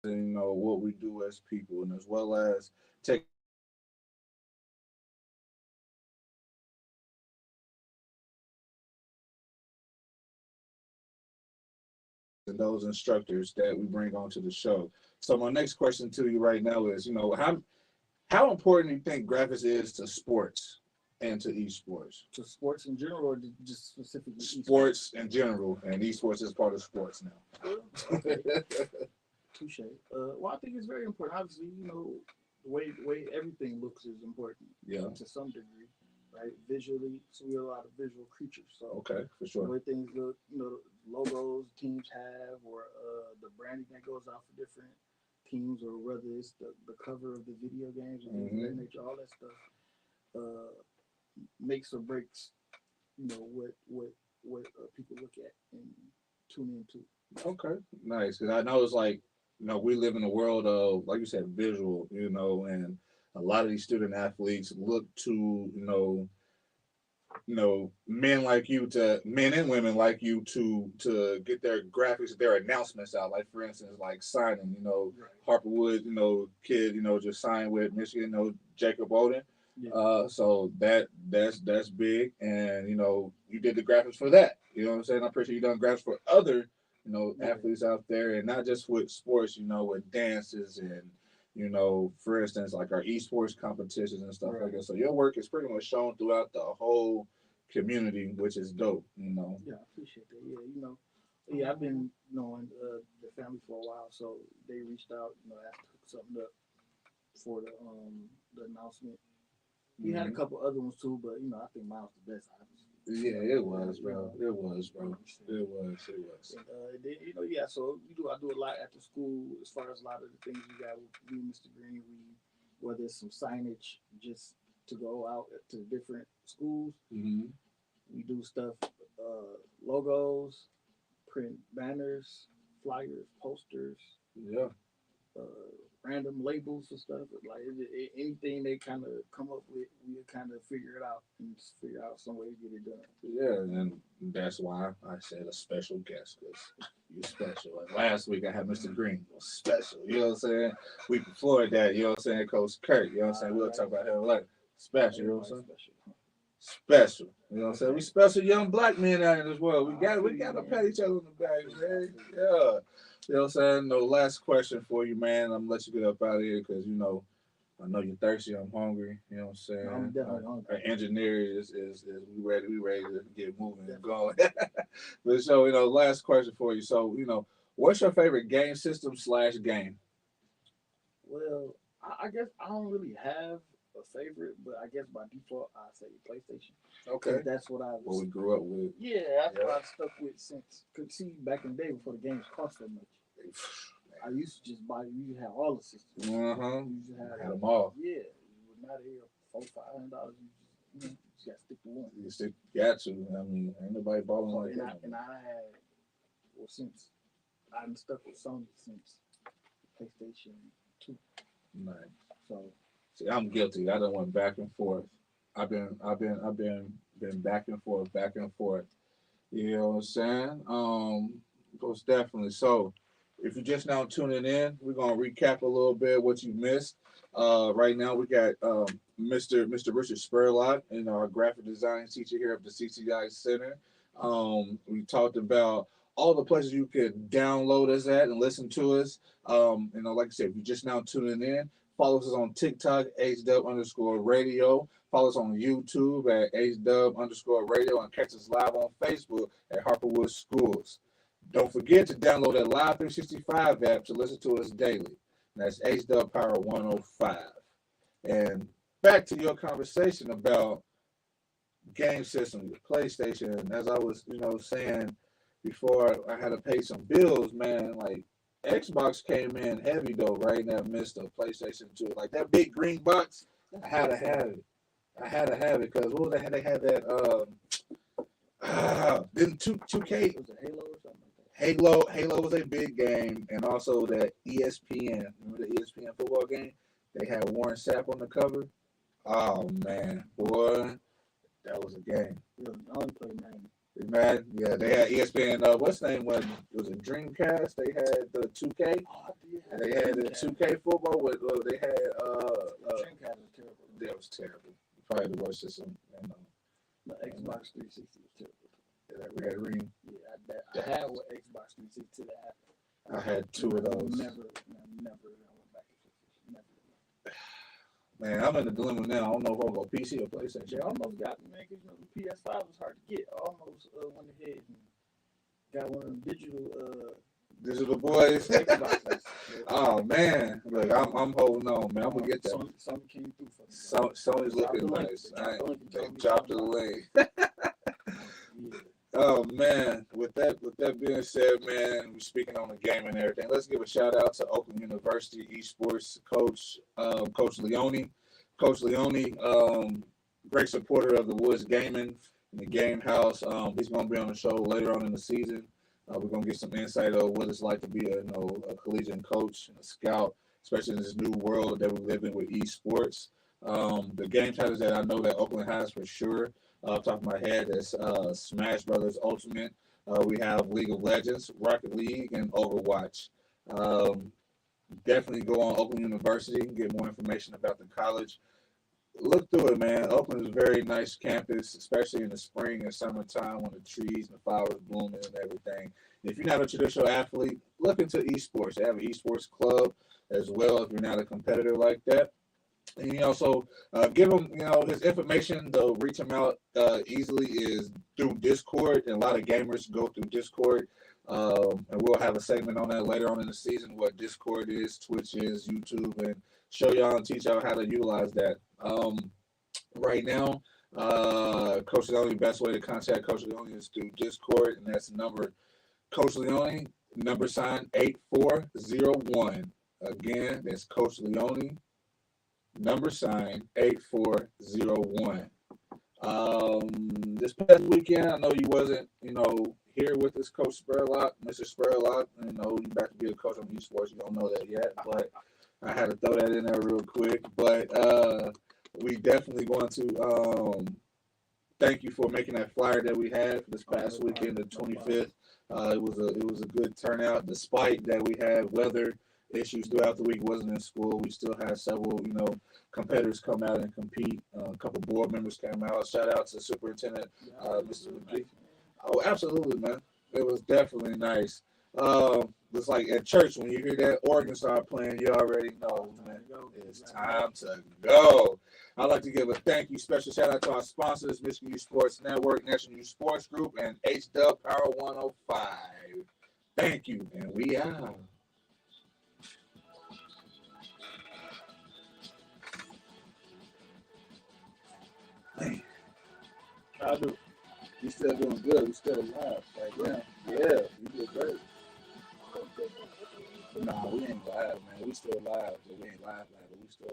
what we do as people, and as well as take and those instructors that we bring onto the show. So my next question to you right now is, how important do you think graphics is to sports and to esports? To sports in general, or just specifically sports in general, and esports is part of sports now. Okay. Touche. Well, I think it's very important. Obviously, the way everything looks is important. Yeah. To some degree, right? Visually, so we're a lot of visual creatures. So okay, for sure. The way things look, logos teams have, or the branding that goes out for different teams, or whether it's the cover of the video games and things of that nature, all that stuff makes or breaks, what people look at and tune into. Okay, nice. Because I know it's like, we live in a world of, like you said, visual, and a lot of these student athletes look to, men and women like you to get their graphics, their announcements out. Like for instance, like signing, Right. Harper Wood, kid, just signed with Michigan, Jacob Oden. Yeah. So that's big, and you did the graphics for that. You know what I'm saying? I'm pretty sure you done graphics for other athletes out there, and not just with sports. With dances and for instance, like our esports competitions and stuff like that. So your work is pretty much shown throughout the whole community, which is dope. Yeah, I appreciate that. Yeah, yeah, I've been knowing the family for a while, so they reached out, asked to hook something up for the announcement. We had a couple other ones too, but I think mine was the best, obviously. Yeah, it was, bro. It was, bro. It was. It was. And then, yeah. So I do a lot after school as far as a lot of the things we got with me, Mr. Green. Whether it's some signage just to go out to different schools. Mm-hmm. We do stuff, logos, print banners, flyers, posters. Yeah. Uh, Random labels and stuff. Like anything they kind of come up with, we kind of figure it out and just figure out some way to get it done. Yeah, and that's why I said a special guest, because you're special. Like last week, I had Mr. Green, was special. You know what I'm saying? Week before that, you know what I'm saying, Coach Kurt. You know what I'm saying? We'll talk about him later. Special, you know what I'm saying? Special. You know what I'm saying? We special young black men out in this world. We gotta pat each other on the back, man. Yeah. You know what I'm saying? No, last question for you, man. I'm gonna let you get up out of here because I know you're thirsty. I'm hungry. You know what I'm saying? I'm definitely hungry. Our engineer is we ready to get moving and going. But so last question for you. So what's your favorite game system / game? Well, I guess I don't really have a favorite, but I guess by default I say PlayStation. Okay. That's what I was. What we grew up with. Yeah, that's what I've stuck with since. Could see back in the day before the games cost that much. I used to just buy. You have all the systems. You used to have them all. Yeah, you would not hear $400-$500. You just got to stick to one. You got to. I mean, ain't nobody balling like that. And I had, since I've stuck with Sony since PlayStation 2. Nice. So. See, I'm guilty. I done went back and forth. I've been back and forth, back and forth. You know what I'm saying? Most definitely. So, if you're just now tuning in, we're gonna recap a little bit what you missed. Right now, we got Mr. Richard Spurlock, our graphic design teacher here at the CCI Center. We talked about all the places you could download us at and listen to us. Like I said, if you're just now tuning in, follow us on TikTok, HDUB_radio. Follow us on YouTube at HDUB_radio, and catch us live on Facebook at Harperwood Schools. Don't forget to download that Live 365 app to listen to us daily. And that's HDUB Power 105. And back to your conversation about game system, the PlayStation. And as I was, saying before, I had to pay some bills, man. Like Xbox came in heavy though, right in that midst of PlayStation 2. Like that big green box, I had to have it. I had to have it because what was they had that then 2K was it Halo or something? Halo was a big game, and also that ESPN. Remember the ESPN football game? They had Warren Sapp on the cover. Oh man, boy, that was a game. Yeah, I only played Madden. Man, yeah, they had ESPN. What's the name was it? Dreamcast? They had the 2K. Oh, I did And they had the 2K football with they had Dreamcast was terrible. that was terrible. Probably the worst system. The Xbox 360 was terrible. That Red Ring. Yeah, I had what Xbox 360 that happened. I had 2 of those. Never went back to 360. Never. Man, I'm in the dilemma now. I don't know if I'll go PC or PlayStation. They almost got me, man, because the PS5 was hard to get. I almost went ahead and got one of them digital boys. Xboxes. Oh man, look, I'm holding on, man. I'm gonna get that. Some came through for me. Sony's looking nice. They dropped the lane. Yeah. Oh man, with that being said, man, we're speaking on the game and everything. Let's give a shout out to Oakland University esports coach, Coach Leone. Coach Leone, great supporter of the Woods Gaming and the Game House. He's going to be on the show later on in the season. We're going to get some insight on what it's like to be a collegiate coach and a scout, especially in this new world that we live in with esports. The game titles that I know that Oakland has for sure, off the top of my head, is Smash Brothers Ultimate. We have League of Legends, Rocket League, and Overwatch. Definitely go on Oakland University and get more information about the college. Look through it, man. Oakland is a very nice campus, especially in the spring and summertime when the trees and the flowers blooming and everything. If you're not a traditional athlete, look into esports. They have an esports club as well if you're not a competitor like that. And also give him, his information. They'll reach him out easily is through Discord, and a lot of gamers go through Discord. And we'll have a segment on that later on in the season, what Discord is, Twitch is, YouTube, and show y'all and teach y'all how to utilize that. Right now, Coach Leone, best way to contact Coach Leone is through Discord, and that's the number, Coach Leone, #sign 8401. Again, that's Coach Leone, #sign 8401. This past weekend, I know you wasn't, here with us, Coach Spurlock, Mr. Spurlock. You about to be a coach on esports. You don't know that yet, but I had to throw that in there real quick. But we definitely want to thank you for making that flyer that we had for this past weekend, the 25th. It was a good turnout, despite that we had weather issues throughout the week. Wasn't in school. We still had several, competitors come out and compete. A couple board members came out. Shout out to Superintendent Mr. McGee. Oh, absolutely, man. It was definitely nice. It's like at church when you hear that organ start playing, you already know, man. It's time to go. I'd like to give a thank you, special shout out to our sponsors, Michigan Youth Sports Network, National Youth Sports Group, and HDUB Power 105. Thank you, and we out. Man, I do. We still doing good. We still alive right now. Yeah, we did great. Nah, we ain't live, man. We still live, but we ain't live, but we still